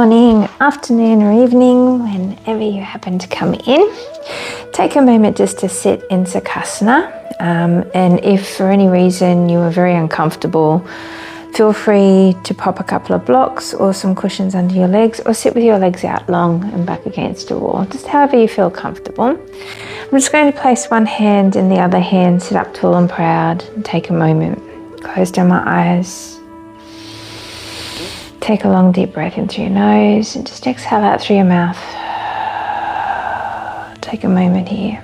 Morning, afternoon or evening, whenever you happen to come in. Take a moment just to sit in Sukhasana, and if for any reason you are very uncomfortable, feel free to pop a couple of blocks or some cushions under your legs, or sit with your legs out long and back against a wall, just however you feel comfortable. I'm just going to place one hand in the other hand, sit up tall and proud, and take a moment. Close down my eyes. Take a long deep breath in through your nose and just exhale out through your mouth. Take a moment here.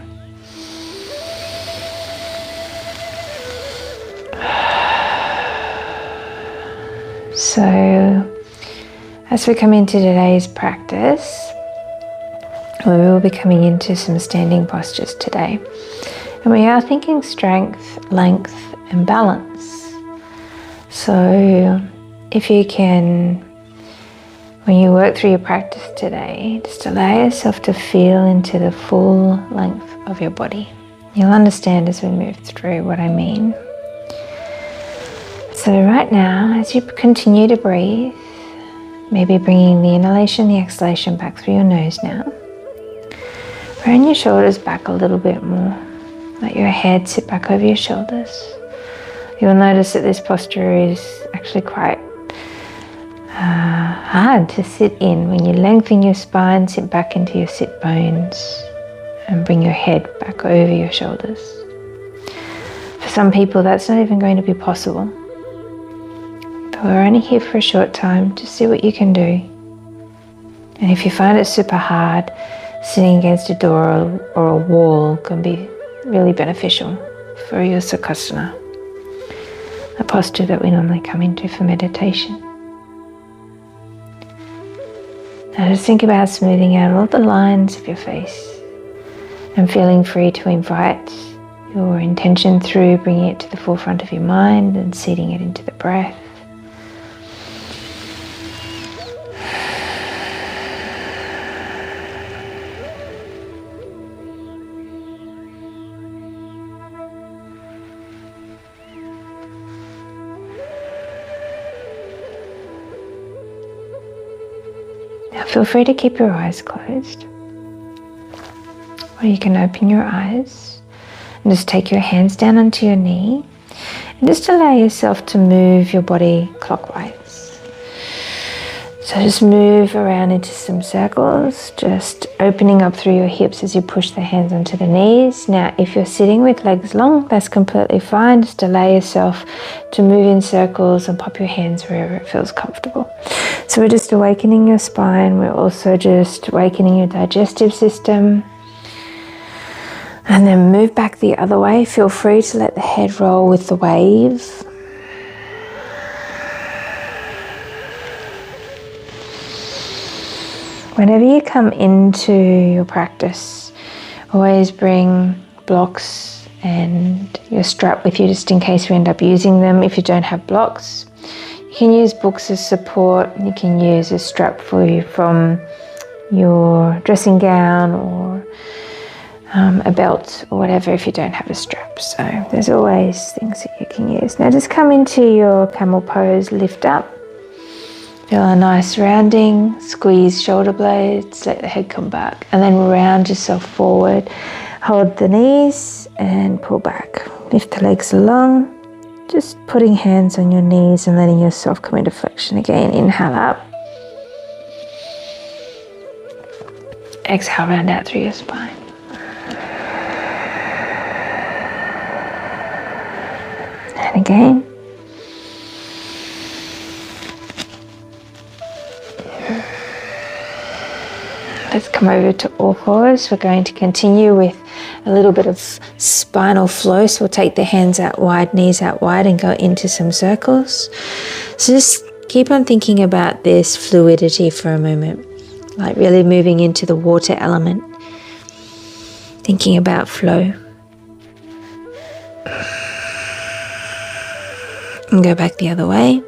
So, as we come into today's practice, we will be coming into some standing postures today. And we are thinking strength, length, and balance. So, if you can, when you work through your practice today, just allow yourself to feel into the full length of your body. You'll understand as we move through what I mean. So right now, as you continue to breathe, maybe bringing the inhalation, the exhalation back through your nose now. Round your shoulders back a little bit more. Let your head sit back over your shoulders. You'll notice that this posture is actually quite hard to sit in. When you lengthen your spine, sit back into your sit bones and bring your head back over your shoulders. For some people, that's not even going to be possible. But we're only here for a short time to see what you can do. And if you find it super hard, sitting against a door or a wall can be really beneficial for your Sukhasana, a posture that we normally come into for meditation. Now just think about smoothing out all the lines of your face and feeling free to invite your intention through, bringing it to the forefront of your mind and seeding it into the breath. Now feel free to keep your eyes closed, or you can open your eyes and just take your hands down onto your knee and just allow yourself to move your body clockwise. So just move around into some circles, just opening up through your hips as you push the hands onto the knees. Now if you're sitting with legs long, that's completely fine. Just allow yourself to move in circles and pop your hands wherever it feels comfortable. So we're just awakening your spine. We're also just awakening your digestive system. And then move back the other way. Feel free to let the head roll with the wave. Whenever you come into your practice, always bring blocks and your strap with you just in case you end up using them. If you don't have blocks, you can use books as support. You can use a strap for you from your dressing gown or a belt or whatever if you don't have a strap. So there's always things that you can use. Now just come into your camel pose, lift up. Feel a nice rounding, squeeze shoulder blades, let the head come back, and then round yourself forward. Hold the knees and pull back. Lift the legs along, just putting hands on your knees and letting yourself come into flexion again. Inhale up. Exhale, round out through your spine. And again. Let's come over to all fours. We're going to continue with a little bit of spinal flow. So we'll take the hands out wide, knees out wide, and go into some circles. So just keep on thinking about this fluidity for a moment, like really moving into the water element, thinking about flow. And go back the other way.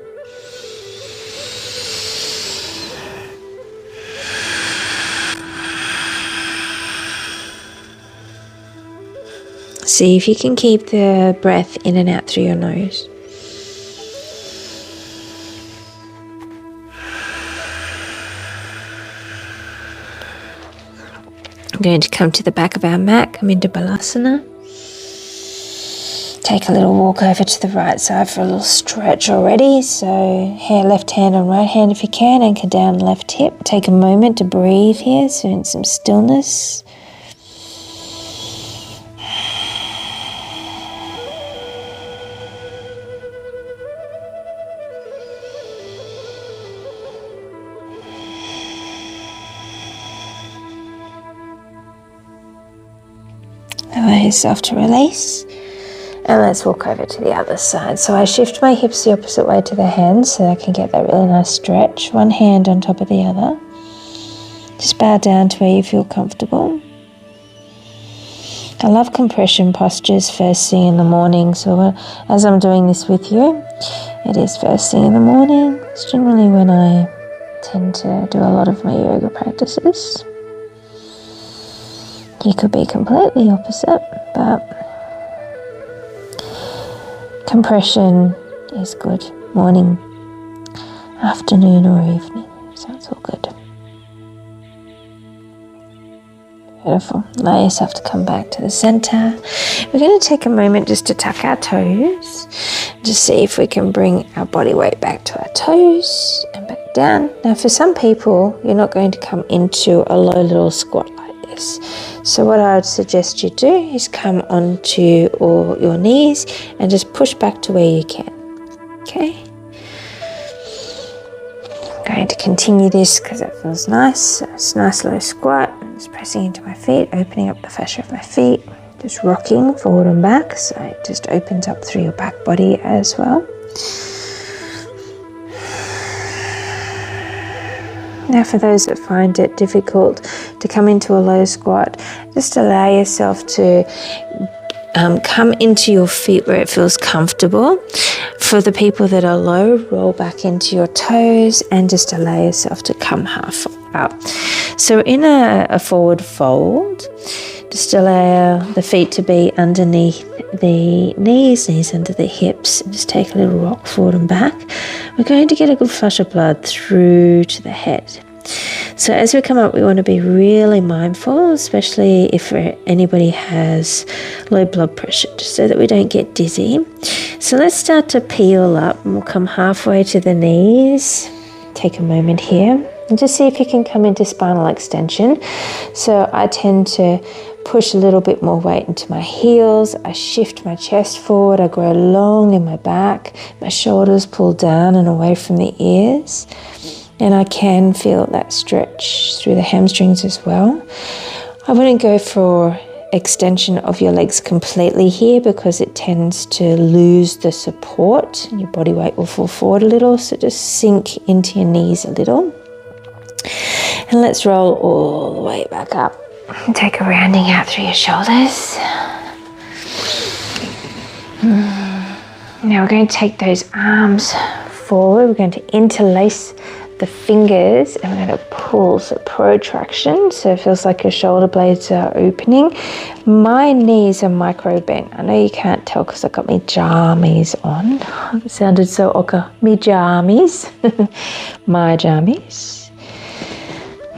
See if you can keep the breath in and out through your nose. I'm going to come to the back of our mat, come into Balasana. Take a little walk over to the right side for a little stretch already. So left hand on right hand if you can, anchor down left hip. Take a moment to breathe here, so in some stillness. Allow yourself to release. And let's walk over to the other side. So I shift my hips the opposite way to the hands so I can get that really nice stretch. One hand on top of the other. Just bow down to where you feel comfortable. I love compression postures first thing in the morning. So as I'm doing this with you, it is first thing in the morning. It's generally when I tend to do a lot of my yoga practices. You could be completely opposite, but compression is good. Morning, afternoon or evening. So it's all good. Beautiful. Allow yourself to come back to the center. We're going to take a moment just to tuck our toes. Just see if we can bring our body weight back to our toes and back down. Now for some people, you're not going to come into a low little squat like this. So what I would suggest you do is come onto your knees and just push back to where you can. Okay? I'm going to continue this because it feels nice. So it's a nice low squat. I'm just pressing into my feet, opening up the fascia of my feet, just rocking forward and back. So it just opens up through your back body as well. Now for those that find it difficult to come into a low squat, just allow yourself to come into your feet where it feels comfortable. For the people that are low, roll back into your toes and just allow yourself to come half up. So in a forward fold, just allow the feet to be underneath the knees under the hips, and just take a little rock forward and back. We're going to get a good flush of blood through to the head. So as we come up, we want to be really mindful, especially if anybody has low blood pressure, just so that we don't get dizzy. So let's start to peel up, and we'll come halfway to the knees. Take a moment here and just see if you can come into spinal extension. So I tend to push a little bit more weight into my heels. I shift my chest forward. I grow long in my back. My shoulders pull down and away from the ears. And I can feel that stretch through the hamstrings as well. I wouldn't go for extension of your legs completely here because it tends to lose the support and your body weight will fall forward a little. So just sink into your knees a little. And let's roll all the way back up. Take a rounding out through your shoulders. Now we're going to take those arms forward. We're going to interlace the fingers and we're going to pull, so protraction, so it feels like your shoulder blades are opening. My knees are micro bent. I know you can't tell because I've got my jammies on. It sounded so oka. Me jammies. My jammies.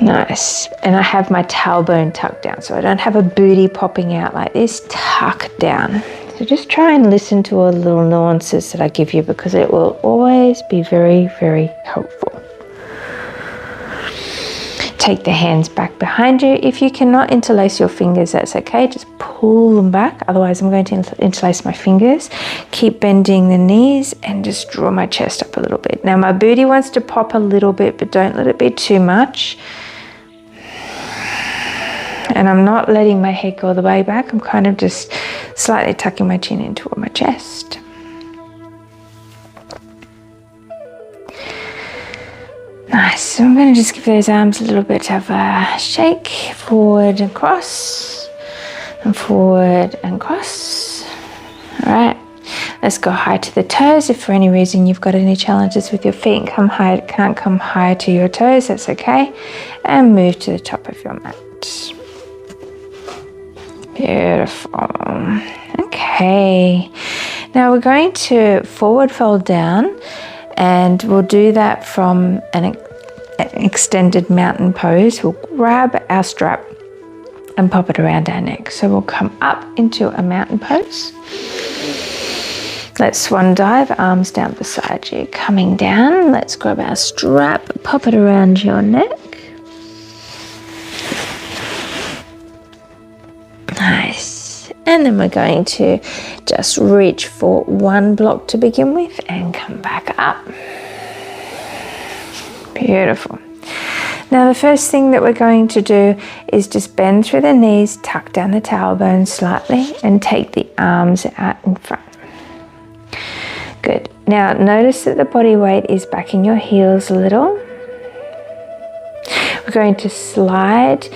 Nice. And I have my tailbone tucked down, so I don't have a booty popping out like this. Tuck down. So just try and listen to all the little nuances that I give you because it will always be very, very helpful. Take the hands back behind you. If you cannot interlace your fingers, that's okay. Just pull them back. Otherwise, I'm going to interlace my fingers. Keep bending the knees and just draw my chest up a little bit. Now, my booty wants to pop a little bit, but don't let it be too much. And I'm not letting my head go all the way back. I'm kind of just slightly tucking my chin into my chest. Nice. So I'm going to just give those arms a little bit of a shake. Forward and cross. And forward and cross. All right. Let's go high to the toes. If for any reason you've got any challenges with your feet and can't come high to your toes, that's okay. And move to the top of your mat. Beautiful. Okay. Now we're going to forward fold down. And we'll do that from an extended mountain pose. We'll grab our strap and pop it around our neck. So we'll come up into a mountain pose. Let's swan dive, arms down beside you. Coming down, let's grab our strap, pop it around your neck. Nice. And then we're going to just reach for one block to begin with and come back up. Beautiful. Now the first thing that we're going to do is just bend through the knees, tuck down the tailbone slightly and take the arms out in front. Good. Now notice that the body weight is back in your heels a little. We're going to slide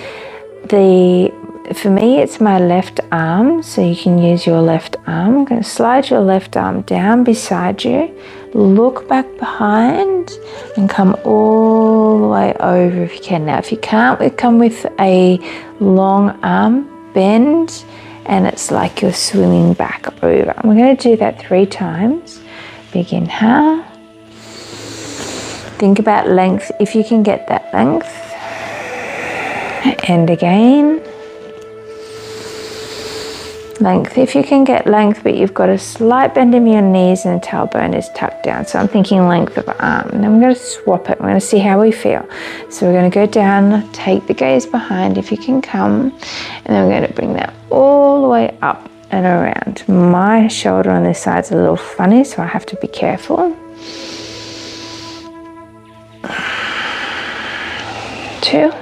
for me it's my left arm, so you can use your left arm. I'm going to slide your left arm down beside you, look back behind and come all the way over if you can. Now if you can't, we come with a long arm bend and it's like you're swimming back over. And we're going to do that 3 times. Big inhale. Think about length, if you can get that length. And again. Length, if you can get length, but you've got a slight bend in your knees and the tailbone is tucked down. So I'm thinking length of arm. And then I'm going to swap it. We're going to see how we feel. So we're going to go down, take the gaze behind if you can come. And then we're going to bring that all the way up and around. My shoulder on this side's a little funny, so I have to be careful. 2.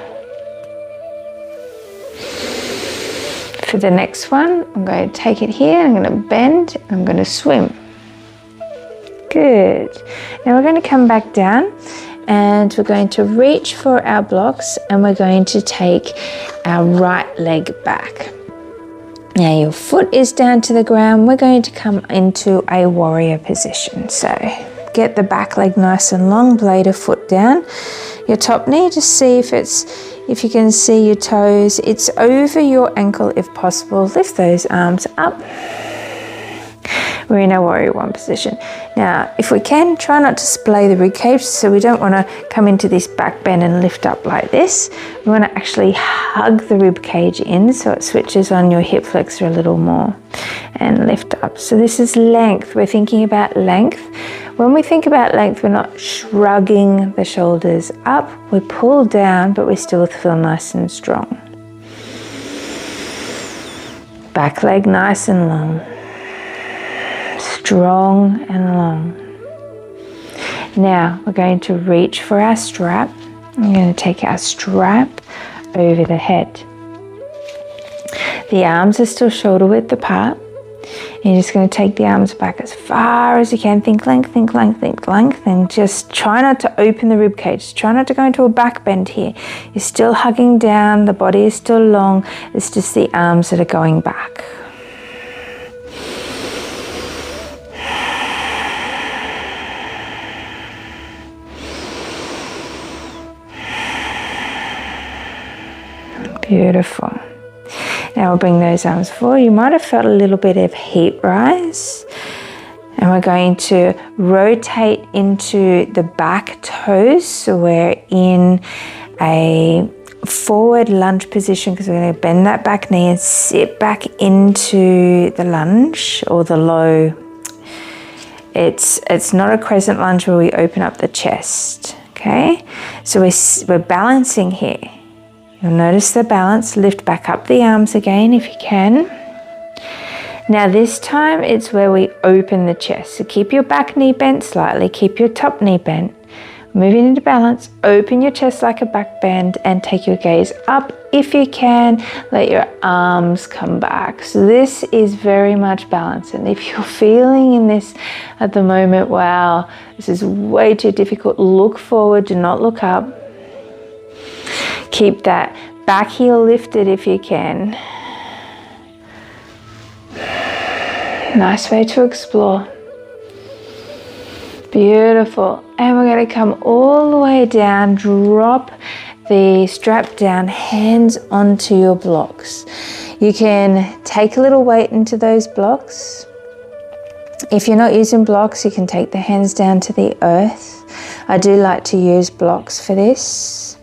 For the next one, I'm going to take it here, I'm going to bend, I'm going to swim. Good. Now we're going to come back down and we're going to reach for our blocks and we're going to take our right leg back. Now your foot is down to the ground. We're going to come into a warrior position. So get the back leg nice and long, blade of foot down. Your top knee, just see if you can see your toes. It's over your ankle if possible. Lift those arms up. We're in our warrior 1 position. Now, if we can, try not to splay the rib cage, so we don't want to come into this back bend and lift up like this. We want to actually hug the rib cage in so it switches on your hip flexor a little more and lift up. So this is length. We're thinking about length. When we think about length, we're not shrugging the shoulders up. We pull down, but we still feel nice and strong. Back leg nice and long. Strong and long. Now we're going to reach for our strap. I'm going to take our strap over the head. The arms are still shoulder width apart. You're just going to take the arms back as far as you can. Think length, think length, think length, and just try not to open the rib cage. Try not to go into a back bend here. You're still hugging down, the body is still long. It's just the arms that are going back. Beautiful. Now we'll bring those arms forward. You might have felt a little bit of heat rise. And we're going to rotate into the back toes. So we're in a forward lunge position because we're going to bend that back knee and sit back into the lunge or the low. It's not a crescent lunge where we open up the chest. Okay, so we're balancing here. You'll notice the balance. Lift back up the arms again if you can. Now this time it's where we open the chest. So keep your back knee bent slightly, keep your top knee bent. Moving into balance, open your chest like a back bend and take your gaze up if you can. Let your arms come back. So this is very much balance. And if you're feeling in this at the moment, wow, this is way too difficult, look forward, do not look up. Keep that back heel lifted if you can. Nice way to explore. Beautiful. And we're going to come all the way down, drop the strap down, hands onto your blocks. You can take a little weight into those blocks. If you're not using blocks, you can take the hands down to the earth. I do like to use blocks for this.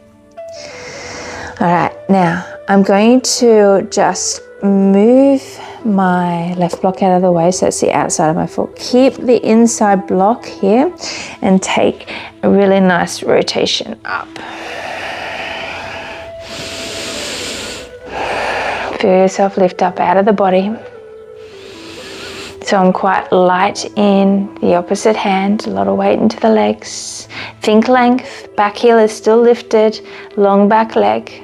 All right, now I'm going to just move my left block out of the way, so it's the outside of my foot. Keep the inside block here and take a really nice rotation up. Feel yourself lift up out of the body. So I'm quite light in the opposite hand, a lot of weight into the legs. Think length, back heel is still lifted, long back leg.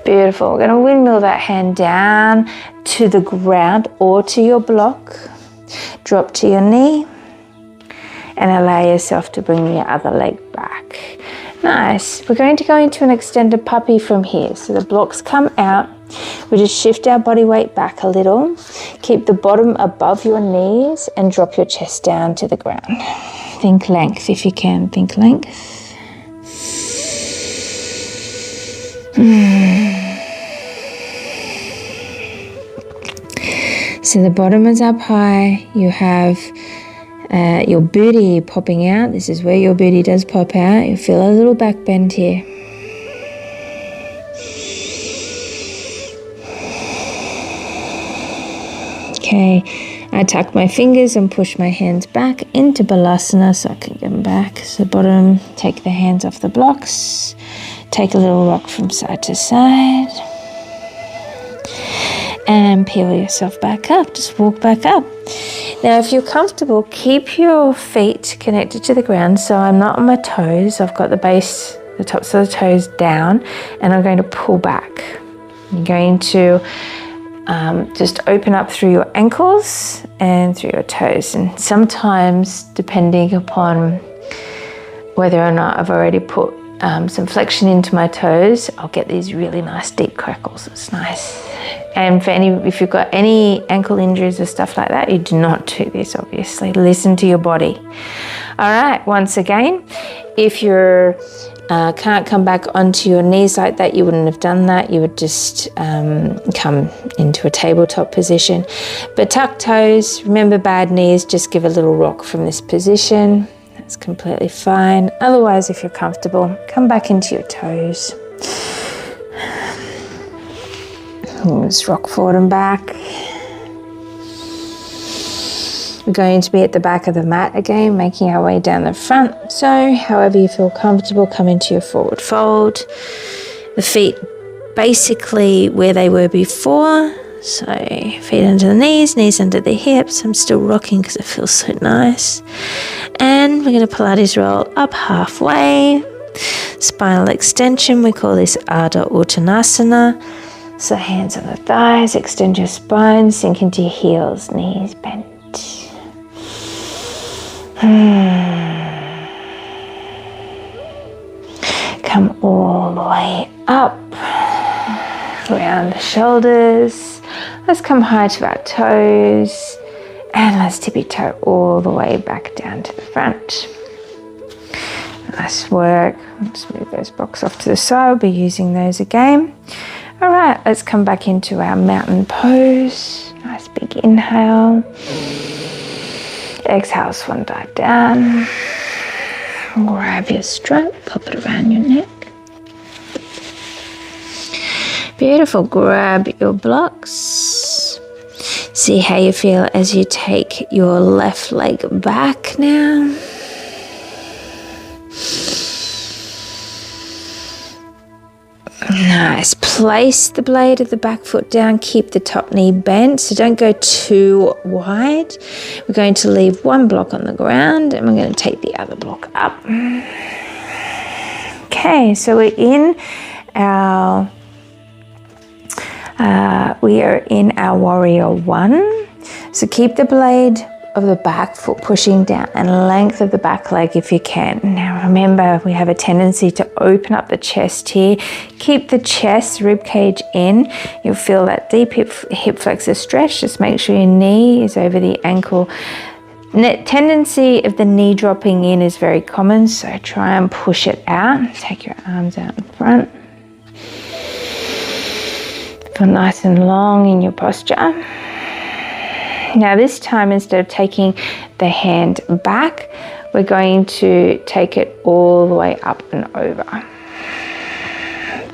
Beautiful. We're going to windmill that hand down to the ground or to your block. Drop to your knee and allow yourself to bring your other leg back. Nice. We're going to go into an extended puppy from here. So the blocks come out. We just shift our body weight back a little. Keep the bottom above your knees and drop your chest down to the ground. Think length if you can. Think length. So the bottom is up high. You have your booty popping out. This is where your booty does pop out. You feel a little back bend here. Okay, I tuck my fingers and push my hands back into Balasana so I can get them back. So bottom, take the hands off the blocks. Take a little rock from side to side. And peel yourself back up. Just walk back up. Now, if you're comfortable, keep your feet connected to the ground. So I'm not on my toes. I've got the base, the tops of the toes down, and I'm going to pull back. You're going to just open up through your ankles and through your toes. And sometimes, depending upon whether or not I've already put some flexion into my toes, I'll get these really nice deep crackles. It's nice. And for if you've got any ankle injuries or stuff like that, you do not do this, obviously. Listen to your body. All right, once again, if you can't come back onto your knees like that, you wouldn't have done that. You would just come into a tabletop position. But tuck toes, remember bad knees, just give a little rock from this position. That's completely fine. Otherwise, if you're comfortable, come back into your toes. Just rock forward and back. We're going to be at the back of the mat again, making our way down the front. So, however you feel comfortable, come into your forward fold. The feet basically where they were before. So, feet under the knees, knees under the hips. I'm still rocking because it feels so nice. And we're going to Pilates roll up halfway. Spinal extension, we call this Ardha Uttanasana. So hands on the thighs, extend your spine, sink into your heels, knees bent. Come all the way up, round the shoulders. Let's come high to our toes and let's tippy toe all the way back down to the front. Nice work. Let's move those blocks off to the side. We'll be using those again. All right, let's come back into our mountain pose. Nice big inhale. Exhale, swan dive down. Grab your strap, pop it around your neck. Beautiful, grab your blocks. See how you feel as you take your left leg back now. Nice. Place the blade of the back foot down. Keep the top knee bent, so don't go too wide. We're going to leave one block on the ground and we're going to take the other block up. Okay, so we're in our warrior one. So keep the blade of the back foot pushing down and length of the back leg if you can. Now remember, we have a tendency to open up the chest here. Keep the chest, rib cage in. You'll feel that deep hip flexor stretch. Just make sure your knee is over the ankle. Tendency of the knee dropping in is very common, so try and push it out. Take your arms out in front. Feel nice and long in your posture. Now this time, instead of taking the hand back, we're going to take it all the way up and over.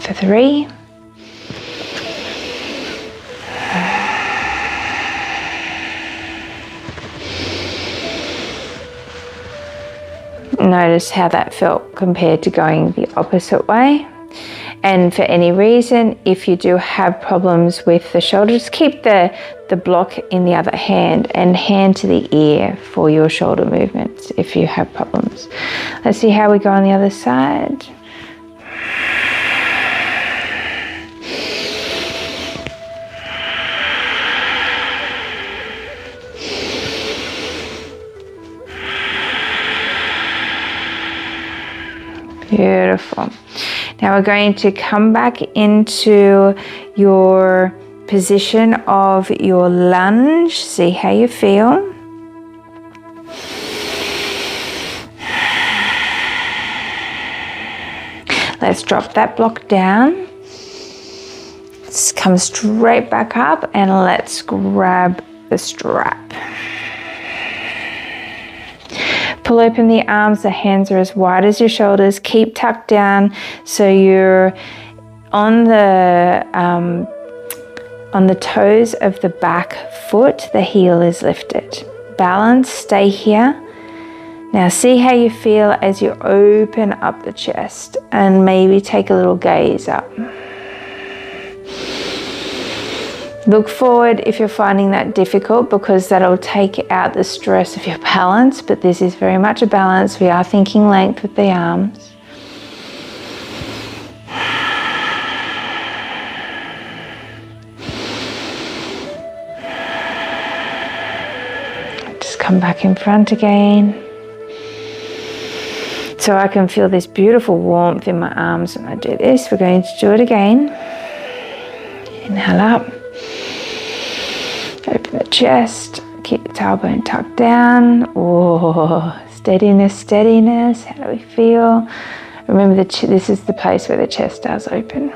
For 3. Notice how that felt compared to going the opposite way. And for any reason, if you do have problems with the shoulder, just keep the block in the other hand and hand to the ear for your shoulder movements if you have problems. Let's see how we go on the other side. Beautiful. Now we're going to come back into your position of your lunge. See how you feel. Let's drop that block down. Let's come straight back up and let's grab the strap. Pull open the arms, the hands are as wide as your shoulders. Keep tucked down so you're on the toes of the back foot. The heel is lifted. Balance, stay here. Now see how you feel as you open up the chest and maybe take a little gaze up. Look forward if you're finding that difficult, because that'll take out the stress of your balance, but this is very much a balance. We are thinking length with the arms. Just come back in front again. So I can feel this beautiful warmth in my arms when I do this. We're going to do it again. Inhale up. Open the chest, keep the tailbone tucked down. Oh, steadiness, steadiness. How do we feel? Remember, this is the place where the chest does open.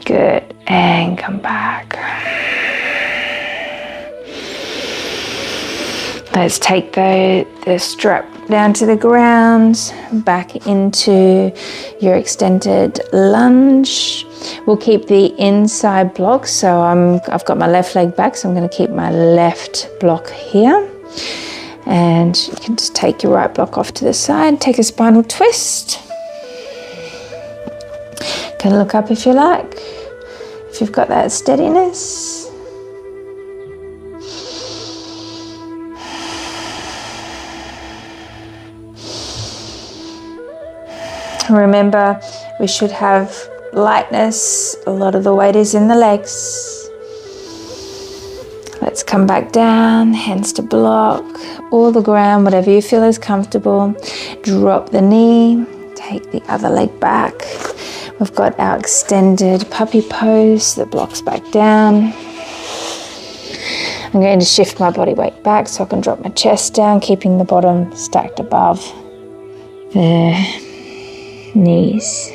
Good, and come back. Let's take the strap down to the ground, back into your extended lunge. We'll keep the inside block, so I've got my left leg back, so I'm going to keep my left block here. And you can just take your right block off to the side, take a spinal twist. Can look up if you like, if you've got that steadiness. Remember, we should have lightness. A lot of the weight is in the legs. Let's come back down, hands to block, or the ground, whatever you feel is comfortable. Drop the knee, take the other leg back. We've got our extended puppy pose that blocks back down. I'm going to shift my body weight back so I can drop my chest down, keeping the bottom stacked above the knees.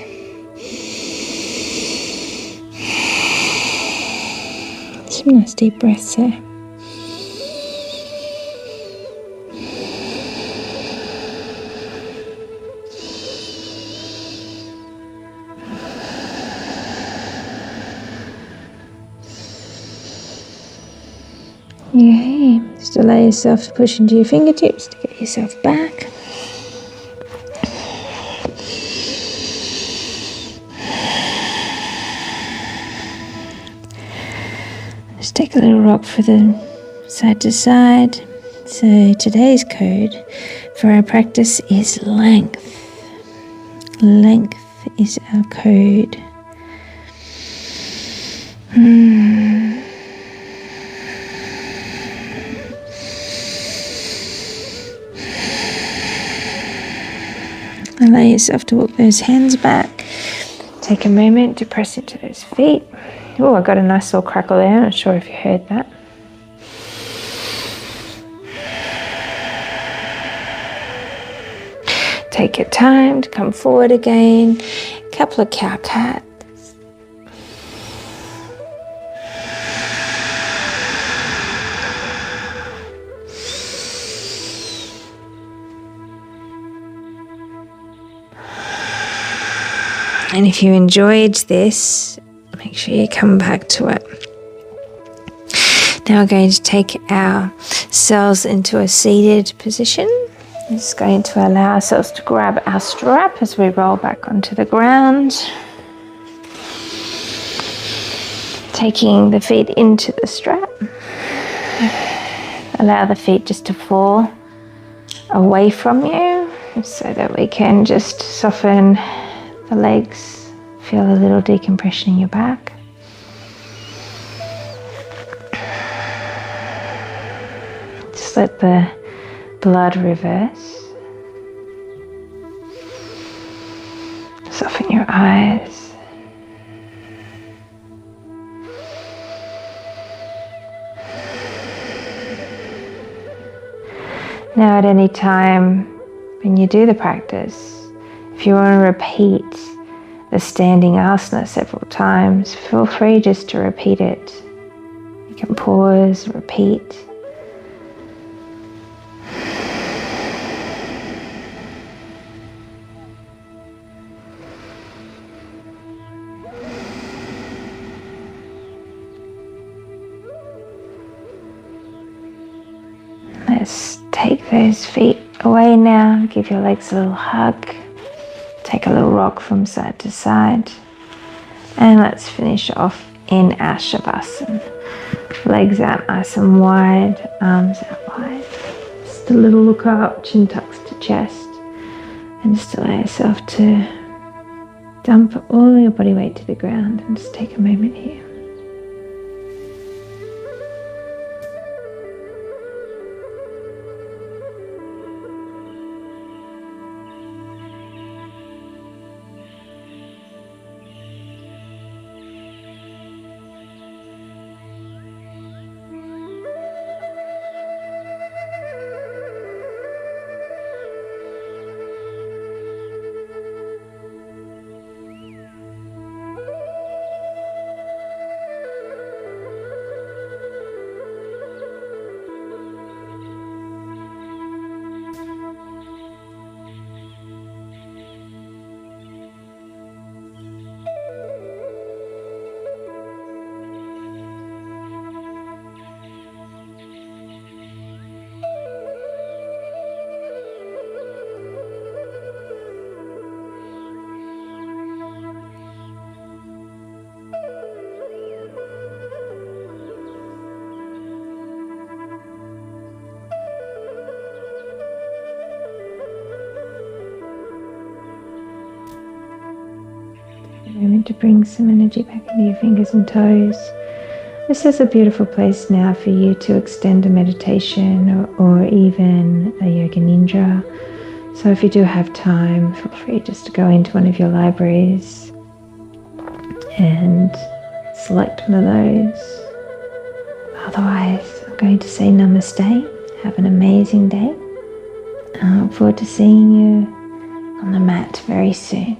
Some nice deep breaths there. Yay. Just allow yourself to push into your fingertips to get yourself back. Just take a little rock for the side to side. So today's code for our practice is length. Length is our code. Allow yourself to walk those hands back. Take a moment to press into those feet. Oh, I got a nice little crackle there. I'm not sure if you heard that. Take your time to come forward again. Couple of cow cats. And if you enjoyed this, make sure you come back to it. Now we're going to take ourselves into a seated position. Just going to allow ourselves to grab our strap as we roll back onto the ground. Taking the feet into the strap. Allow the feet just to fall away from you so that we can just soften the legs, feel a little decompression in your back. Just let the blood reverse. Soften your eyes. Now at any time when you do the practice, if you want to repeat the standing asana several times, feel free just to repeat it. You can pause, repeat. Let's take those feet away now. Give your legs a little hug. Take a little rock from side to side. And let's finish off in our Shavasana. Legs out nice and wide, arms out wide. Just a little look up, chin tucks to chest. And just allow yourself to dump all your body weight to the ground and just take a moment here. Moment to bring some energy back into your fingers and toes. This is a beautiful place now for you to extend a meditation or even a yoga nidra. So if you do have time, feel free just to go into one of your libraries and select one of those. Otherwise, I'm going to say namaste. Have an amazing day. I look forward to seeing you on the mat very soon.